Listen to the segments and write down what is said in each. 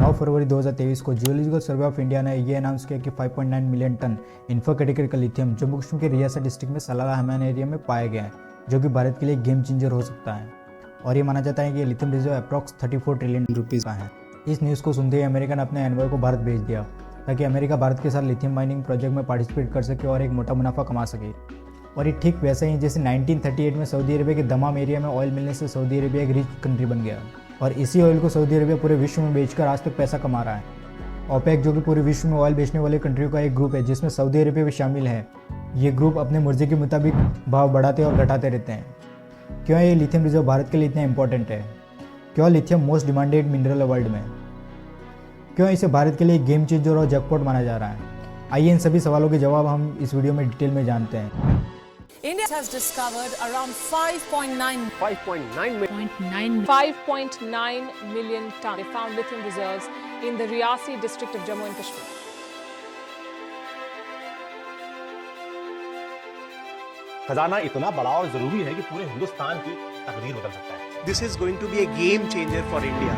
9 फरवरी 2023 को geological survey of India ने ये अनाउंस किया कि 5.9 मिलियन टन इन्फो कैटेगरी का लिथियम जम्मू कश्मीर के रियासत डिस्ट्रिक्ट में सलाला हमान एरिया में पाया गया है, जो कि भारत के लिए गेम चेंजर हो सकता है। और ये माना जाता है कि lithium reserve approx 34 trillion rupees का है। इस न्यूज़ को सुनते ही अमेरिका ने अपने एनवॉय को भारत भेज दिया ताकि अमेरिका भारत के साथ लिथियम माइनिंग प्रोजेक्ट में पार्टिसिपेट कर सके और एक मोटा मुनाफा कमा सके। और ये ठीक वैसा ही जैसे 1938 में सऊदी अरबिया के दमाम एरिया में ऑयल मिलने से सऊदी अरबिया एक रिच कंट्री बन गया और इसी ऑयल को सऊदी अरबिया पूरे विश्व में बेचकर आज तक पैसा कमा रहा है। ओपेक, जो कि पूरे विश्व में ऑयल बेचने वाली कंट्रियों का एक ग्रुप है जिसमें सऊदी अरबिया भी शामिल है, ये ग्रुप अपने मर्जी के मुताबिक भाव बढ़ाते और घटाते रहते हैं। क्यों ये लिथियम रिजर्व भारत के लिए इतना इंपॉर्टेंट है? क्यों लिथियम मोस्ट डिमांडेड मिनरल है वर्ल्ड में? क्यों इसे भारत के लिए गेम चेंजर और जैकपॉट माना जा रहा है? आइए इन सभी सवालों के जवाब हम इस वीडियो में डिटेल में जानते हैं। India has discovered around 5.9 million tons. They found lithium reserves in the Riyasi district of Jammu and Kashmir. खजाना इतना बड़ा और जरूरी है कि पूरे हिंदुस्तान की तकदीर बदल सकता है। This is going to be a game changer for India.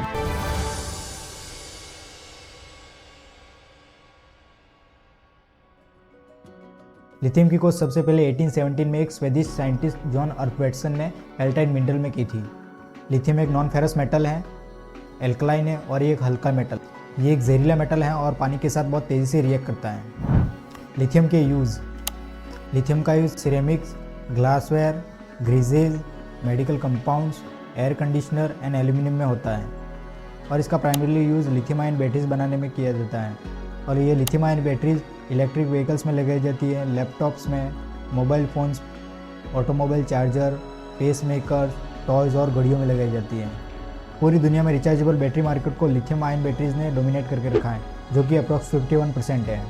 Lithium की खोज सबसे पहले 1817 में एक स्वीडिश साइंटिस्ट जॉन अर्कवेट्सन ने एल्टाइट मिनरल में की थी। लिथियम एक नॉन फेरस मेटल है, एल्कलाइन है और ये एक हल्का मेटल। ये एक जहरीला मेटल है और पानी के साथ बहुत तेज़ी से रिएक्ट करता है। लिथियम के यूज़। लिथियम का use ceramics, glassware, greases, medical compounds, air conditioner and aluminium में होता है और इसका primarily use lithium ion batteries बनाने में किया जाता है। और ये lithium ion batteries electric vehicles में लगाई जाती है, लैपटॉप्स में, mobile phones, automobile charger, pacemakers, toys और घड़ियों में लगाई जाती है। पूरी दुनिया में रिचार्जेबल बैटरी मार्केट को लिथियम आयन बैटरीज ने डोमिनेट करके रखा है, जो कि अप्रॉक्स 51% है।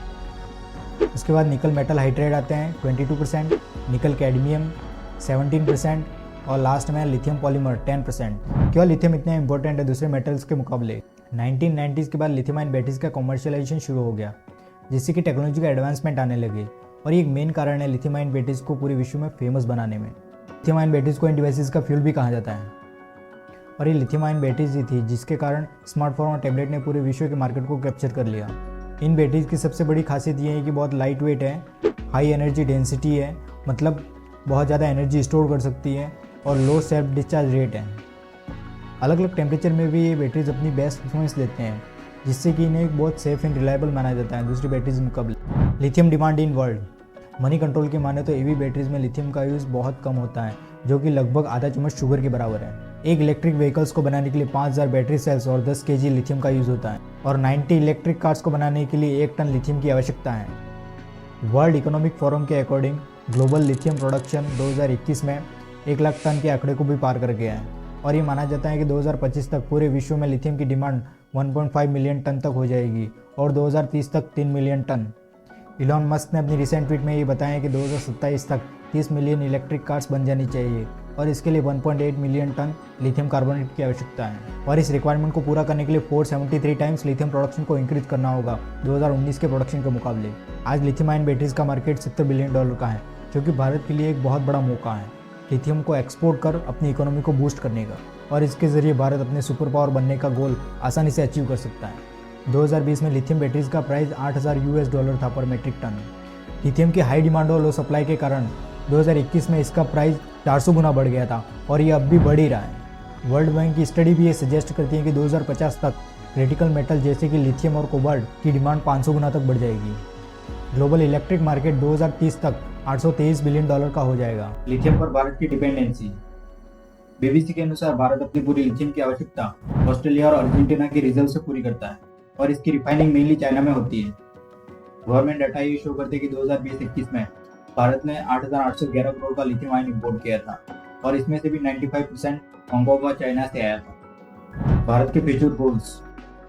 उसके बाद निकल मेटल हाइड्राइड आते हैं 22%, निकल कैडमियम 17% और लास्ट में लिथियम पॉलीमर 10%। क्यों लिथियम इतना इंपॉर्टेंट है दूसरे मेटल्स के मुकाबले? 1990s के बाद लिथियम आयन बैटरीज का कमर्शियलाइजेशन शुरू हो गया, जिससे कि टेक्नोलॉजी का एडवांसमेंट आने लगे और ये एक मेन कारण है लिथियम आयन बैटरीज को पूरे विश्व में फेमस बनाने में। लिथियम आयन बैटरीज को इन डिवाइसेस का फ्यूल भी कहा जाता है और ये लिथियम आयन बैटरीज ही थी जिसके कारण स्मार्टफोन और टैबलेट ने पूरे विश्व के मार्केट को कैप्चर कर लिया। इन बैटरीज की सबसे बड़ी खासियत ये है कि बहुत लाइट वेट है, हाई एनर्जी डेंसिटी है, मतलब बहुत ज़्यादा एनर्जी स्टोर कर सकती है और लो सेल्फ डिस्चार्ज रेट है। अलग अलग टेम्परेचर में भी ये बैटरीज अपनी बेस्ट परफॉर्मेंस देते हैं, जिससे कि इन्हें एक बहुत सेफ एंड रिलायबल माना जाता है दूसरी बैटरीज के मुकाबले। Lithium demand in world. Money control के माने तो ईवी बैटरीज में लिथियम का यूज़ बहुत कम होता है, जो कि लगभग आधा चम्मच शुगर के बराबर है। एक इलेक्ट्रिक व्हीकल्स को बनाने के लिए 5000 बैटरी सेल्स और 10 kg लिथियम का यूज़ होता है और 90 इलेक्ट्रिक कार्स को बनाने के लिए 1 टन लिथियम की आवश्यकता है। वर्ल्ड इकोनॉमिक फोरम के अकॉर्डिंग ग्लोबल लिथियम प्रोडक्शन 2021 में 1 लाख टन के आंकड़े को भी पार कर गया है और ये माना जाता है कि 2025 तक पूरे विश्व में लिथियम की डिमांड 1.5 मिलियन टन तक हो जाएगी और 2030 तक 3 मिलियन टन। इलॉन मस्क ने अपनी रिसेंट ट्वीट में ये बताया कि 2027 तक 30 मिलियन इलेक्ट्रिक कार्स बन जानी चाहिए और इसके लिए 1.8 मिलियन टन लिथियम कार्बोनेट की आवश्यकता है और इस रिक्वायरमेंट को पूरा करने के लिए 473 टाइम्स लिथियम प्रोडक्शन को इंक्रीज करना होगा 2019 के प्रोडक्शन के मुकाबले। आज लिथियम आयन बैटरीज का मार्केट $70 बिलियन का है, जो कि भारत के लिए एक बहुत बड़ा मौका है लिथियम को एक्सपोर्ट कर अपनी इकोनॉमी को बूस्ट करने का और इसके ज़रिए भारत अपने सुपर पावर बनने का गोल आसानी से अचीव कर सकता है। 2020 में लिथियम बैटरीज का प्राइस $8,000 था पर मेट्रिक टन। लिथियम की हाई डिमांड और लो सप्लाई के कारण 2021 में इसका प्राइस 400 गुना बढ़ गया था और ये अब भी बढ़ ही रहा है। वर्ल्ड बैंक की स्टडी भी ये सजेस्ट करती है कि 2050 तक क्रिटिकल मेटल जैसे कि लिथियम और कोबाल्ट की डिमांड 500 गुना तक बढ़ जाएगी। ग्लोबल इलेक्ट्रिक मार्केट 2030 तक $823 बिलियन का हो जाएगा। लिथियम पर भारत की डिपेंडेंसी। बीबीसी के अनुसार भारत अपनी पूरी लिथियम की आवश्यकता ऑस्ट्रेलिया और अर्जेंटीना की रिजर्व से पूरी करता है और इसकी रिफाइनिंग मेनली चाइना में होती है। गवर्नमेंट डाटा ये शो करते हैं कि 2020-21 में भारत ने 8,811 करोड़ का लिथियम आयन इंपोर्ट किया था और इसमें से भी 95% हांगकांग और चाइना से आया था। भारत के फ्यूचर गोल्स।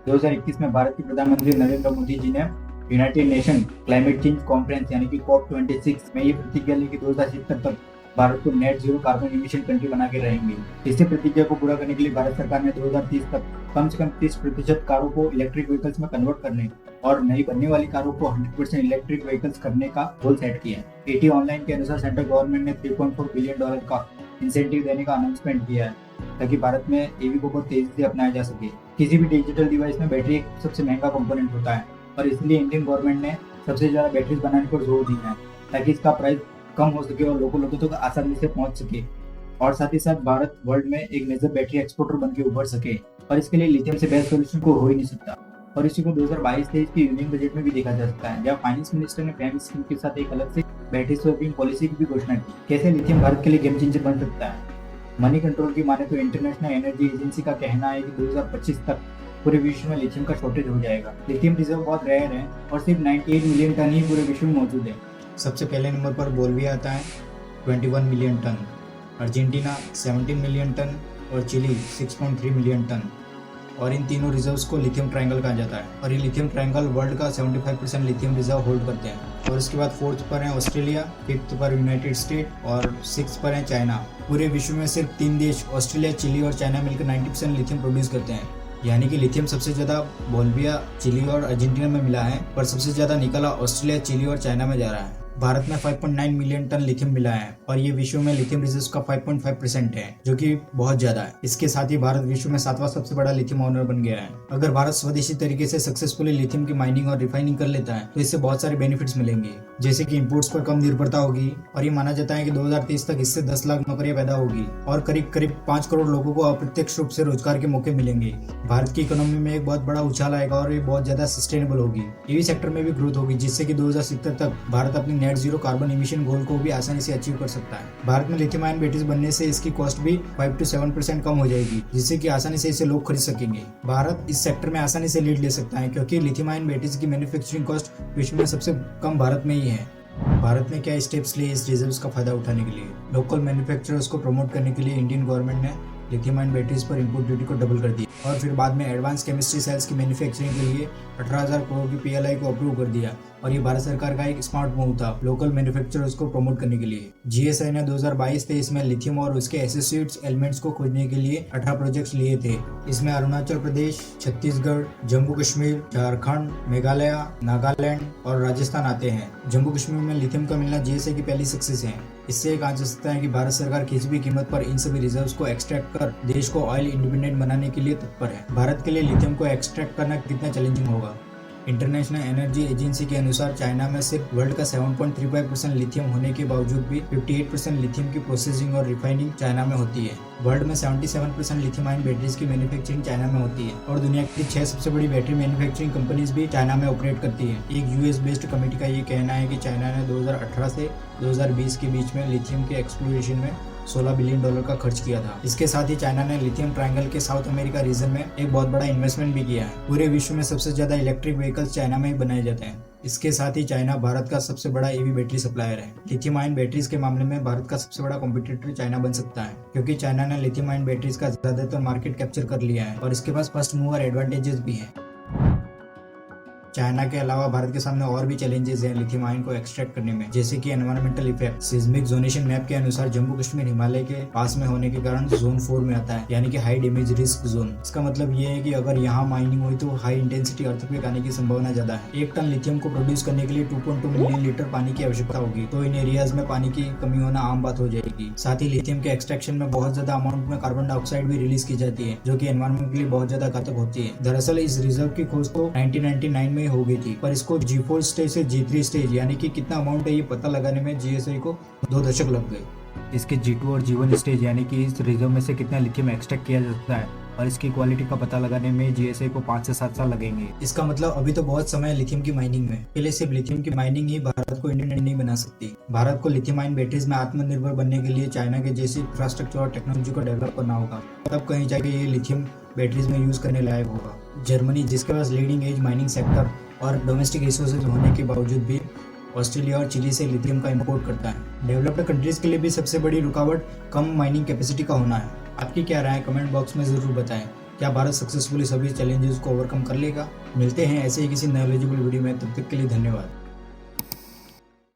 2021 में भारत के प्रधानमंत्री नरेंद्र मोदी जी ने United nation climate change conference यानी कि COP26 में ये प्रतिज्ञा ली कि 2070 तक भारत को net zero carbon emission country बना के रहेंगे। इसी प्रतिज्ञा को पूरा करने के लिए भारत सरकार ने 2030 तक कम से कम 30% कारों को इलेक्ट्रिक व्हीकल्स में कन्वर्ट करने और नई बनने वाली कारों को 100% इलेक्ट्रिक व्हीकल्स करने का गोल सेट किया है। AT ऑनलाइन के अनुसार सेंट्रल गवर्नमेंट ने $3.4 बिलियन का इंसेंटिव देने का अनाउंसमेंट किया है ताकि भारत में ईवी को बहुत तेजी से अपनाया जा सके। किसी भी डिजिटल डिवाइस में बैटरी एक सबसे महंगा कंपोनेंट होता है और इसलिए इंडियन गवर्नमेंट ने सबसे ज़्यादा बैटरीज बनाने पर जोर दिया है ताकि इसका प्राइस कम हो सके और लोगों तक आसानी से पहुंच सके। और साथ ही साथ भारत वर्ल्ड में एक मेजर बैटरी एक्सपोर्टर बन के उभर सके और इसके लिए लिथियम से बेस्ट सोल्यूशन को हो ही नहीं सकता। और इसी को 2022-23 के यूनियन बजट में भी देखा जा सकता है, जहाँ फाइनेंस मिनिस्टर ने फैम स्कीम के साथ एक अलग से बैटरी स्वैपिंग पॉलिसी की भी घोषणा की। कैसे लिथियम भारत के लिए गेम चेंजर बन सकता है? मनी कंट्रोल की माने तो इंटरनेशनल एनर्जी एजेंसी का कहना है कि 2025 तक पूरे विश्व में लिथियम का शॉर्टेज हो जाएगा। लिथियम रिजर्व बहुत रेयर है और सिर्फ 98 मिलियन टन ही पूरे विश्व में मौजूद है। सबसे पहले नंबर पर बोल्विया आता है 21 million tonne, Argentina 17 million tonne और चिली 6.3 मिलियन टन। और इन तीनों रिजर्व्स को लिथियम ट्रायंगल कहा जाता है और ये लिथियम ट्रायंगल वर्ल्ड का 75% लिथियम रिजर्व होल्ड करते हैं। और इसके बाद 4th पर है ऑस्ट्रेलिया, 5th पर यूनाइटेड स्टेट और 6th पर है चाइना। पूरे विश्व में सिर्फ 3 देश ऑस्ट्रेलिया, चिली और चाइना मिलकर 90% लिथियम प्रोड्यूस करते हैं। यानी कि लिथियम सबसे ज़्यादा बोल्विया, चिली और अर्जेंटीना में मिला है, पर सबसे ज़्यादा निकला ऑस्ट्रेलिया, चिली और चाइना में जा रहा है। भारत में 5.9 मिलियन टन लिथियम मिला है और ये विश्व में लिथियम रिजर्व्स का 5.5% है, जो कि बहुत ज्यादा है। इसके साथ ही भारत विश्व में 7वां सबसे बड़ा लिथियम ओनर बन गया है। अगर भारत स्वदेशी तरीके से सक्सेसफुली लिथियम की माइनिंग और रिफाइनिंग कर लेता है तो इससे बहुत सारे बेनिफिट्स मिलेंगे, जैसे कि इंपोर्ट्स पर कम निर्भरता होगी और ये माना जाता है कि 2030 तक इससे 10 लाख नौकरियां पैदा होगी और करीब 5 करोड़ लोगों को अप्रत्यक्ष रूप से रोजगार के मौके मिलेंगे। भारत की इकोनॉमी में एक बहुत बड़ा उछाल आएगा और ये बहुत ज्यादा सस्टेनेबल होगी। ईवी सेक्टर में भी ग्रोथ होगी, जिससे कि 2070 तक भारत अपनी नेट जीरो कार्बन इमिशन गोल को भी आसानी से अचीव कर सकता है। भारत में लिथियम आयन बैटरीज बनने से इसकी कॉस्ट भी 5 to 7% कम हो जाएगी, जिससे कि आसानी से इसे लोग खरीद सकेंगे। भारत इस सेक्टर में आसानी से लीड ले सकता है क्योंकि लिथियम आयन बैटरीज की मैन्युफैक्चरिंग कॉस्ट विश्व में सबसे कम भारत में ही है। भारत ने क्या स्टेप्स लिए इस रिजर्व्स का फायदा उठाने के लिए? लोकल मैन्युफैक्चरर्स को प्रमोट करने के लिए इंडियन गवर्नमेंट ने लिथियम आयन बैटरीज पर इंपोर्ट ड्यूटी को डबल कर दिया और फिर बाद में एडवांस केमिस्ट्री सेल्स की मैन्युफैक्चरिंग के लिए 18,000 करोड़ की PLI को अप्रूव कर दिया और ये भारत सरकार का एक स्मार्ट मूव था लोकल मैन्युफैक्चरर्स को प्रमोट करने के लिए। GSI ने 2022-23 में लिथियम और उसके एसोसिएट्स एलिमेंट्स को खोजने के लिए 18 प्रोजेक्ट्स लिए थे। इसमें अरुणाचल प्रदेश, छत्तीसगढ़, जम्मू कश्मीर, झारखंड, मेघालय, नागालैंड और राजस्थान आते हैं। जम्मू कश्मीर में लिथियम का मिलना GSI की पहली सक्सेस है। इससे कहा जा सकता है कि भारत सरकार किसी भी कीमत पर इन सभी रिजर्व्स को एक्सट्रैक्ट कर देश को ऑयल इंडिपेंडेंट बनाने के लिए तत्पर है। भारत के लिए लिथियम को एक्सट्रैक्ट करना कितना चैलेंजिंग होगा? इंटरनेशनल एनर्जी एजेंसी के अनुसार चाइना में सिर्फ वर्ल्ड का 7.35% लिथियम होने के बावजूद भी 58% लिथियम की प्रोसेसिंग और रिफाइनिंग चाइना में होती है। वर्ल्ड में 77% लिथियम आयन बैटरीज की मैन्युफैक्चरिंग चाइना में होती है और दुनिया की 6 सबसे बड़ी बैटरी मैन्युफैक्चरिंग कंपनीज भी चाइना में ऑपरेट करती है। एक US बेस्ड कमेटी का ये कहना है कि चाइना ने 2018 से 2020 के बीच में लिथियम के एक्सप्लोरेशन में $16 बिलियन का खर्च किया था। इसके साथ ही चाइना ने लिथियम ट्रायंगल के साउथ अमेरिका रीजन में एक बहुत बड़ा इन्वेस्टमेंट भी किया है। पूरे विश्व में सबसे ज्यादा इलेक्ट्रिक व्हीकल्स चाइना में ही बनाए जाते हैं। इसके साथ ही चाइना भारत का सबसे बड़ा EV बैटरी सप्लायर है। लिथियम आयन बैटरीज के मामले में भारत का सबसे बड़ा कॉम्पिटिटर चाइना बन सकता है, क्योंकि चाइना ने लिथियम आयन बैटरीज का ज्यादातर मार्केट कैप्चर कर लिया है और इसके पास फर्स्ट मूवर एडवांटेजेस भी है। चाइना के अलावा भारत के सामने और भी चैलेंजेस हैं लिथियम आयन को एक्सट्रैक्ट करने में, जैसे कि environmental effect. Seismic zonation map के अनुसार जम्मू कश्मीर हिमालय के पास में होने के कारण जोन 4 में आता है, यानी कि हाई डैमेज रिस्क जोन। इसका मतलब ये है कि अगर यहाँ माइनिंग हुई तो हाई इंटेंसिटी अर्थक्वेक आने की संभावना ज्यादा है। 1 टन लिथियम को प्रोड्यूस करने के लिए 2.2 मिलियन लीटर पानी की आवश्यकता होगी, तो इन एरियाज में पानी की कमी होना आम बात हो जाएगी। साथ ही लिथियम के एक्सट्रैक्शन में बहुत ज्यादा अमाउंट में कार्बन डाइऑक्साइड भी रिलीज की जाती है, जो कि एनवायरमेंट के लिए बहुत ज्यादा घातक होती है। दरअसल इस रिजर्व की खोज तो 1999 में हो गई थी, पर इसको G4 स्टेज से G3 स्टेज यानी कि कितना अमाउंट है ये पता लगाने में GSI को 2 दशक लग गए। इसके G2 और G1 स्टेज यानी कि इस रिजर्व में से कितना लिथियम एक्सट्रैक्ट किया जा सकता है और इसकी क्वालिटी का पता लगाने में GSI को 5 से 7 साल लगेंगे। इसका मतलब अभी तो बहुत समय है लिथियम की माइनिंग में। पहले सिर्फ लिथियम की माइनिंग ही भारत को इंडिपेंडेंट नहीं बना सकती। भारत को लिथियम आयन बैटरीज में आत्मनिर्भर बनने के लिए चाइना के जैसी इंफ्रास्ट्रक्चर और टेक्नोलॉजी को डेवलप करना होगा, तब कहीं जाके ये लिथियम बैटरीज में यूज करने लायक होगा। जर्मनी, जिसके पास लीडिंग एज माइनिंग सेक्टर और डोमेस्टिक रिसोर्सेज होने के बावजूद भी ऑस्ट्रेलिया और चिली से लिथियम का इंपोर्ट करता है। डेवलप्ड कंट्रीज के लिए भी सबसे बड़ी रुकावट कम माइनिंग कैपेसिटी का होना है। आपकी क्या राय है? कमेंट बॉक्स में जरूर बताएं। क्या भारत सक्सेसफुली सभी चैलेंजेस को ओवरकम कर लेगा? मिलते हैं ऐसे ही किसी नॉलेजेबल वीडियो में, तब तक के लिए धन्यवाद।